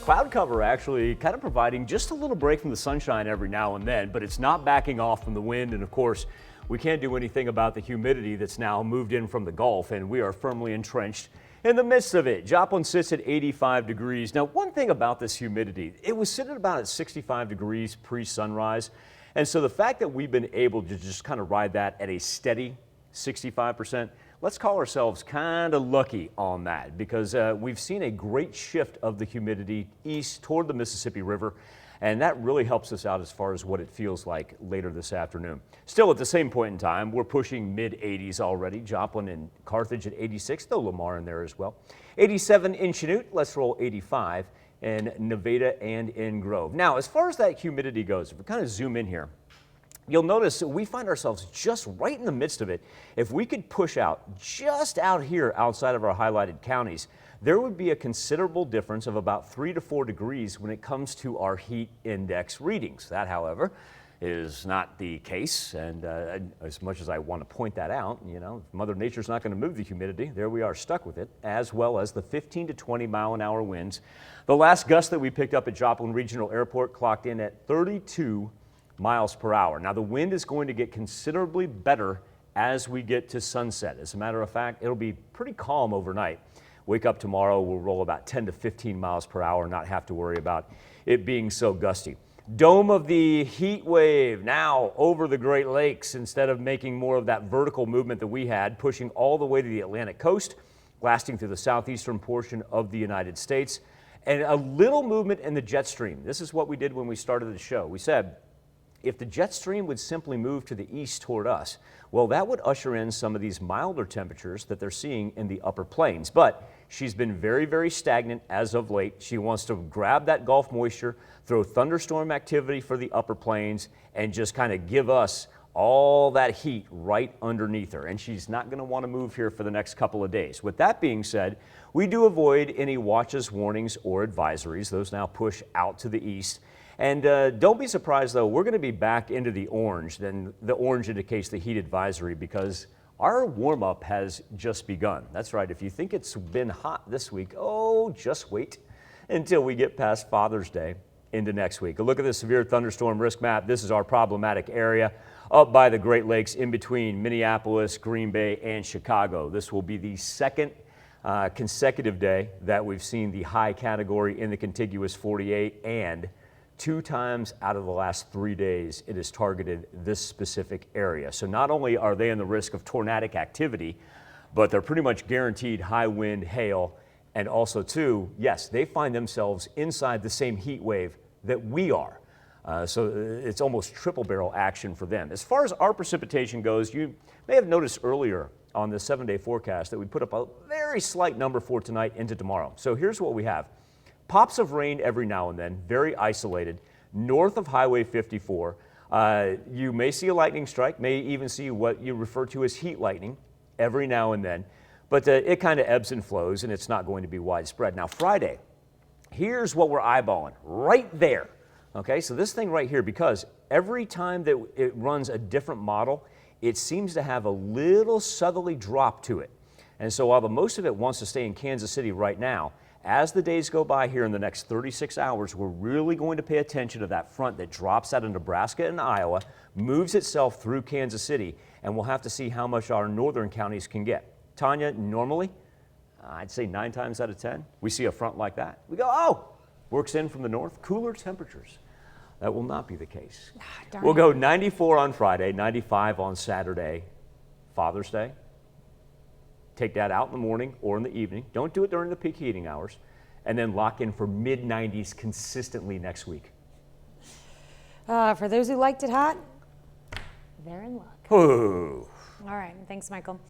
Cloud cover actually kind of providing just a little break from the sunshine every now and then, but it's not backing off from the wind. And of course, we can't do anything about the humidity that's now moved in from the Gulf, and we are firmly entrenched in the midst of it. Joplin sits at 85 degrees. Now, one thing about this humidity, it was sitting about at 65 degrees pre-sunrise. And so the fact that we've been able to just kind of ride that at a steady 65%, let's call ourselves kind of lucky on that, because we've seen a great shift of the humidity east toward the Mississippi River, and that really helps us out as far as what it feels like later this afternoon. Still, at the same point in time, we're pushing mid-80s already. Joplin and Carthage at 86, though Lamar in there as well. 87 in Chanute, let's roll 85 in Nevada and in Grove. Now, as far as that humidity goes, if we kind of zoom in here, you'll notice that we find ourselves just right in the midst of it. If we could push out just out here outside of our highlighted counties, there would be a considerable difference of about 3 to 4 degrees when it comes to our heat index readings. That, however, is not the case, and as much as I want to point that out, you know, Mother Nature's not going to move the humidity. There we are, stuck with it, as well as the 15 to 20 mile an hour winds. The last gust that we picked up at Joplin Regional Airport clocked in at 32 miles per hour. Now, the wind is going to get considerably better as we get to sunset. As a matter of fact, it'll be pretty calm overnight. Wake up tomorrow, we'll roll about 10 to 15 miles per hour, not have to worry about it being so gusty. Dome of the heat wave now over the Great Lakes, instead of making more of that vertical movement that we had, pushing all the way to the Atlantic coast, lasting through the southeastern portion of the United States, and a little movement in the jet stream. This is what we did when we started the show. We said, if the jet stream would simply move to the east toward us, well, that would usher in some of these milder temperatures that they're seeing in the upper plains. But she's been very, very stagnant as of late. She wants to grab that Gulf moisture, throw thunderstorm activity for the upper plains, and just kind of give us all that heat right underneath her. And she's not going to want to move here for the next couple of days. With that being said, we do avoid any watches, warnings, or advisories. Those now push out to the east. And don't be surprised, though, we're going to be back into the orange. Then the orange indicates the heat advisory, because our warm-up has just begun. That's right. If you think it's been hot this week, oh, just wait until we get past Father's Day into next week. A look at the severe thunderstorm risk map. This is our problematic area up by the Great Lakes in between Minneapolis, Green Bay, and Chicago. This will be the second consecutive day that we've seen the high category in the contiguous 48, and 2 times out of the last 3 days, it has targeted this specific area. So not only are they in the risk of tornadic activity, but they're pretty much guaranteed high wind, hail, and also too, yes, they find themselves inside the same heat wave that we are. So it's almost triple barrel action for them. As far as our precipitation goes, you may have noticed earlier on the 7-day forecast that we put up a very slight number for tonight into tomorrow. So here's what we have. Pops of rain every now and then, very isolated, north of Highway 54. You may see a lightning strike, may even see what you refer to as heat lightning every now and then, but it kind of ebbs and flows, and it's not going to be widespread. Now, Friday, here's what we're eyeballing right there. Okay, so this thing right here, because every time that it runs a different model, it seems to have a little southerly drop to it. And so while the most of it wants to stay in Kansas City right now, as the days go by here in the next 36 hours, we're really going to pay attention to that front that drops out of Nebraska and Iowa, moves itself through Kansas City, and we'll have to see how much our northern counties can get. Tanya, normally, I'd say 9 times out of 10, we see a front like that. We go, oh, works in from the north, cooler temperatures. That will not be the case. We'll go 94 on Friday, 95 on Saturday, Father's Day. Take that out in the morning or in the evening. Don't do it during the peak heating hours. And then lock in for mid-90s consistently next week. For those who liked it hot, they're in luck. Ooh. All right. Thanks, Michael.